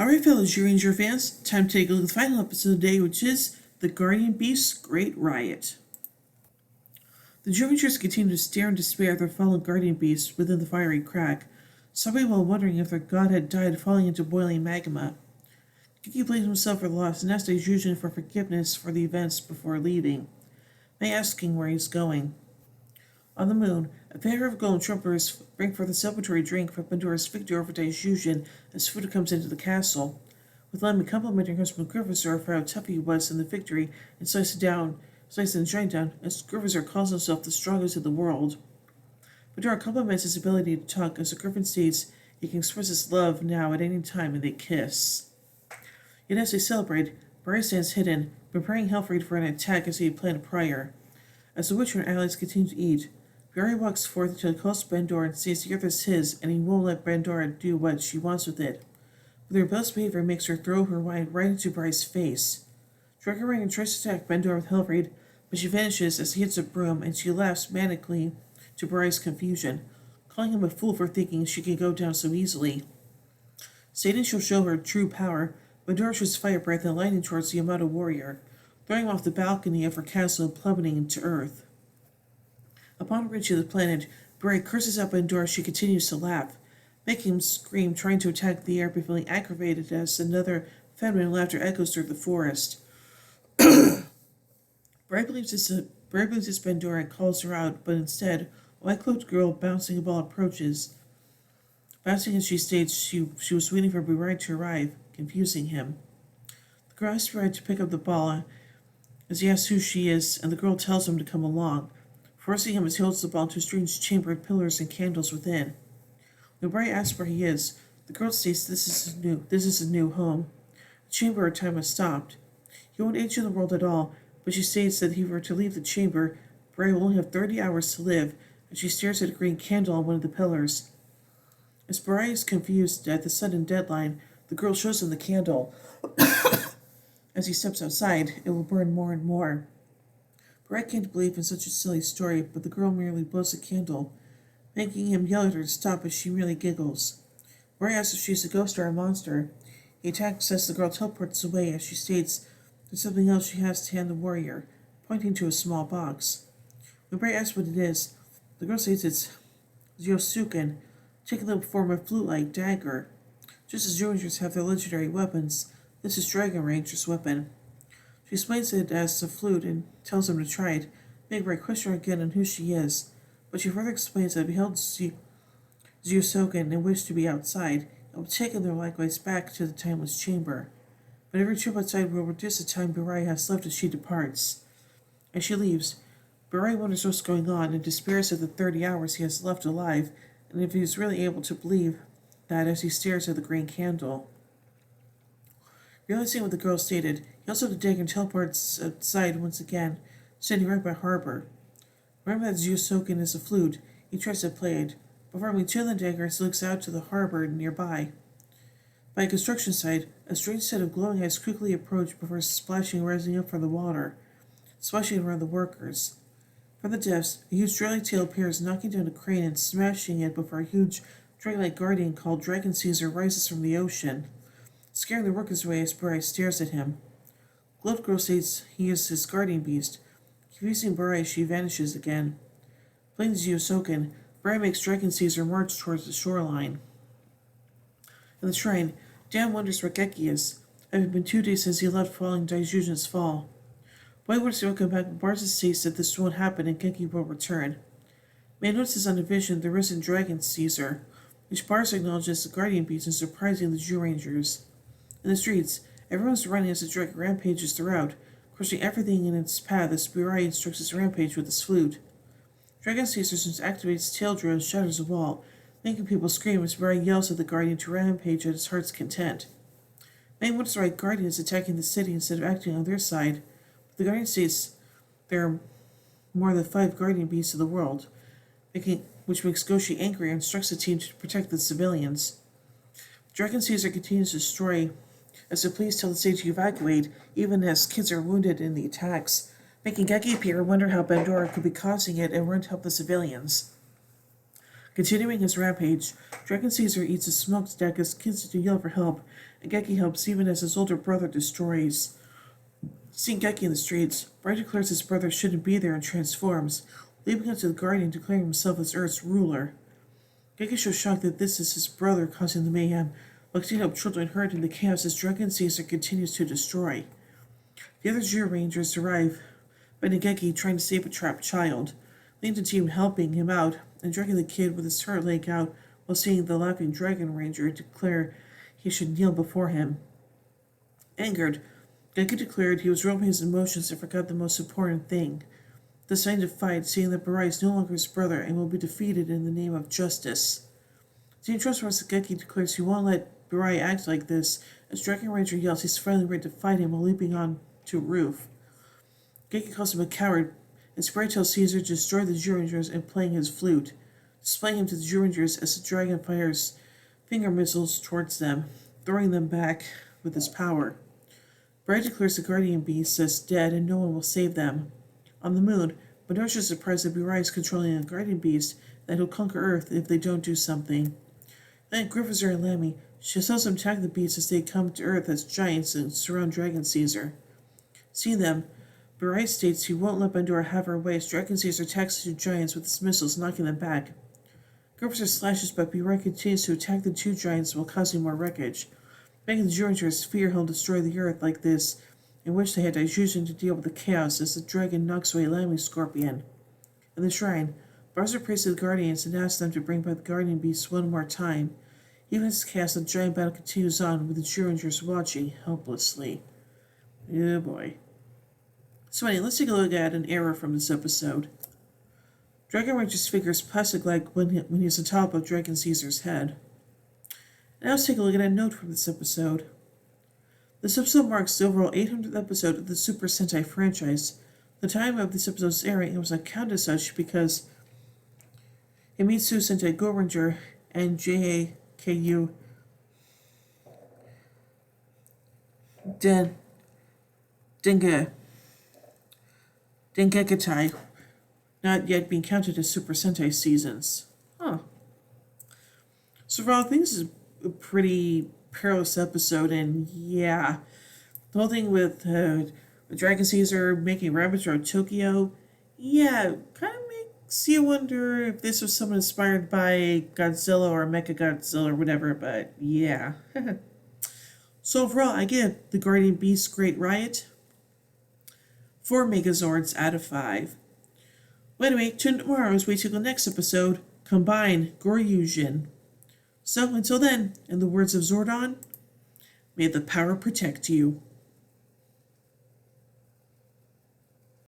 Alright, fellow Ranger fans, time to take a look at the final episode of the day, which is The Guardian Beast's Great Riot. The Rangers continue to stare in despair at their fallen Guardian Beast within the fiery crack, sobbing while wondering if their god had died falling into boiling magma. Kiki blames himself for the loss and asks Yujin for forgiveness for the events before leaving, May asking where he's going. On the moon, a pair of golden trumpeters bring forth a celebratory drink for Pandora's victory over Daijujin as Fuda comes into the castle, with Lemmy complimenting husband Gryffindor for how tough he was in the victory and slicing the giant down as Gryffindor calls himself the strongest in the world. Pandora compliments his ability to talk as the Griffin states he can express his love now at any time and they kiss. Yet as they celebrate, Barry stands hidden, preparing Helfried for an attack as he had planned prior. As the Witcher and allies continue to eat, Barry walks forth until he calls Pandora and says the earth is his and he won't let Pandora do what she wants with it. But their rebellious behavior makes her throw her wine right into Barry's face. Dragon tries to attack Pandora with Helfried, but she vanishes as he hits a broom and she laughs manically to Barry's confusion, calling him a fool for thinking she could go down so easily. Stating she'll show her true power, Pandora shoots fire breath and lightning towards the Yamato warrior, throwing him off the balcony of her castle and plummeting into earth. Upon reaching the planet, Barry curses out Pandora as she continues to laugh, making him scream, trying to attack the air but feeling aggravated as another feminine laughter echoes through the forest. Barry believes it's Pandora and calls her out, but instead, a white-cloaked girl bouncing a ball approaches. Bouncing as she states she was waiting for Barry to arrive, confusing him. The girl asks Barry to pick up the ball as he asks who she is, and the girl tells him to come along, forcing him as he holds the ball into a strange chamber with pillars and candles within. When Barry asks where he is, the girl states this is his new home. The chamber or time has stopped. He won't age in the world at all, but she states that if he were to leave the chamber, Barry will only have 30 hours to live, and she stares at a green candle on one of the pillars. As Barry is confused at the sudden deadline, the girl shows him the candle. As he steps outside, it will burn more and more. Barry can't believe in such a silly story, but the girl merely blows the candle, making him yell at her to stop as she merely giggles. Barry asks if she's a ghost or a monster. He attacks as the girl teleports away as she states there's something else she has to hand the warrior, pointing to a small box. When Barry asks what it is, the girl says it's Zyosuken, taking the form of flute-like dagger. Just as Rangers have their legendary weapons, this is Dragon Ranger's weapon. She explains it as a flute and tells him to try it, making Barry question her again on who she is, but she further explains that beheld Zyosuken and wished to be outside, and would take them likewise back to the timeless chamber. But every trip outside will reduce the time Barai has left as she departs. As she leaves, Barai wonders what's going on and despairs of the 30 hours he has left alive, and if he is really able to believe that as he stares at the green candle. Realizing what the girl stated, he also the dagger and teleports outside once again, standing right by Harbor. Remember that Zyosuken is a flute, he tries to play it. Before moving to the dagger, he looks out to the harbor nearby. By a construction site, a strange set of glowing eyes quickly approach before splashing rising up from the water, splashing around the workers. From the depths, a huge dragon tail appears, knocking down a crane and smashing it before a huge dragon-like guardian called Dragon Caesar rises from the ocean, scaring the workers away as Barai stares at him. Glove Girl states he is his guardian beast. Confusing Barai, she vanishes again. Playing Zyosuken, Barai makes Dragon Caesar march towards the shoreline. In the shrine, Dan wonders where Geki is. It had been 2 days since he left following Daijujin's fall. Boy wants to come back, but Barza states that this won't happen and Geki will return. May notices on a vision the risen Dragon Caesar, which Barza acknowledges the guardian beast and surprising the Jew Rangers. In the streets, everyone's running as the dragon rampages throughout, crushing everything in its path as Barai instructs his rampage with his flute. Dragon Caesar soon activates tail drill and shatters a wall, making people scream as Barai yells at the guardian to rampage at his heart's content. May wonders why Guardian is attacking the city instead of acting on their side, but the guardian states there are more than 5 guardian beasts of the world, which makes Goshi angry and instructs the team to protect the civilians. Dragon Caesar continues to destroy as the police tell the state to evacuate, even as kids are wounded in the attacks, making Geki appear and wonder how Pandora could be causing it and run to help the civilians. Continuing his rampage, Dragon Caesar eats a smoked deck as kids to yell for help, and Geki helps even as his older brother destroys. Seeing Geki in the streets, Bright declares his brother shouldn't be there and transforms, leaving him to the Guardian declaring himself as Earth's ruler. Geki shows shocked that this is his brother causing the mayhem, while continuing to help children hurt in the chaos as Dragon Caesar continues to destroy. The other Zero Rangers arrive, finding Geki trying to save a trapped child, leading the team helping him out and dragging the kid with his hurt leg out while seeing the laughing Dragon Ranger declare he should kneel before him. Angered, Geki declared he was rolling his emotions and forgot the most important thing. Deciding to fight, seeing that Barai is no longer his brother and will be defeated in the name of justice. Team Trustworthy Geki declares he won't let Barai act like this, as Dragon Ranger yells he's finally ready to fight him while leaping on to a roof. Geki calls him a coward, and Sprite tells Caesar to destroy the Zero Rangers and playing his flute, displaying him to the Zero Rangers as the dragon fires finger missiles towards them, throwing them back with his power. Bright declares the Guardian Beast is dead and no one will save them. On the moon, Benosh is surprised that Burai is controlling a Guardian Beast that he'll conquer Earth if they don't do something. Then Griffizer and Lammy, she tells them to attack the beasts as they come to Earth as giants and surround Dragon Caesar. Seeing them, Burai states he won't let Bandora have her way as Dragon Caesar attacks the two giants with his missiles, knocking them back. Griffizer slashes, but Burai continues to attack the two giants while causing more wreckage. Making the Zero Rangers fear he'll destroy the Earth like this, in which they had Daijujin to deal with the chaos as the dragon knocks away Lammy's scorpion. In the shrine, Barzer prays to the Guardians and asks them to bring back the Guardian Beasts one more time. Even as chaos, the giant battle continues on with the Zero Rangers watching helplessly. Oh boy. So anyway, let's take a look at an error from this episode. Dragon Ranger's figure is plastic-like when he's on top of Dragon Caesar's head. Now let's take a look at a note from this episode. This episode marks the overall 800th episode of the Super Sentai franchise. The time of this episode's airing, it was not counted as such because Himitsu Sentai Go Ranger and JAKU Dengekitai not yet being counted as Super Sentai seasons. So for all things, is a pretty perilous episode, and yeah, the whole thing with Dragon Caesar making rabbits around Tokyo, yeah, kind of makes you wonder if this was someone inspired by Godzilla or Mechagodzilla or whatever, but yeah. So overall, I give the Guardian Beast Great Riot 4 Megazords out of 5. Well, anyway, tune in tomorrow as we take the next episode, Combine Goryushin. So, until then, in the words of Zordon, may the power protect you.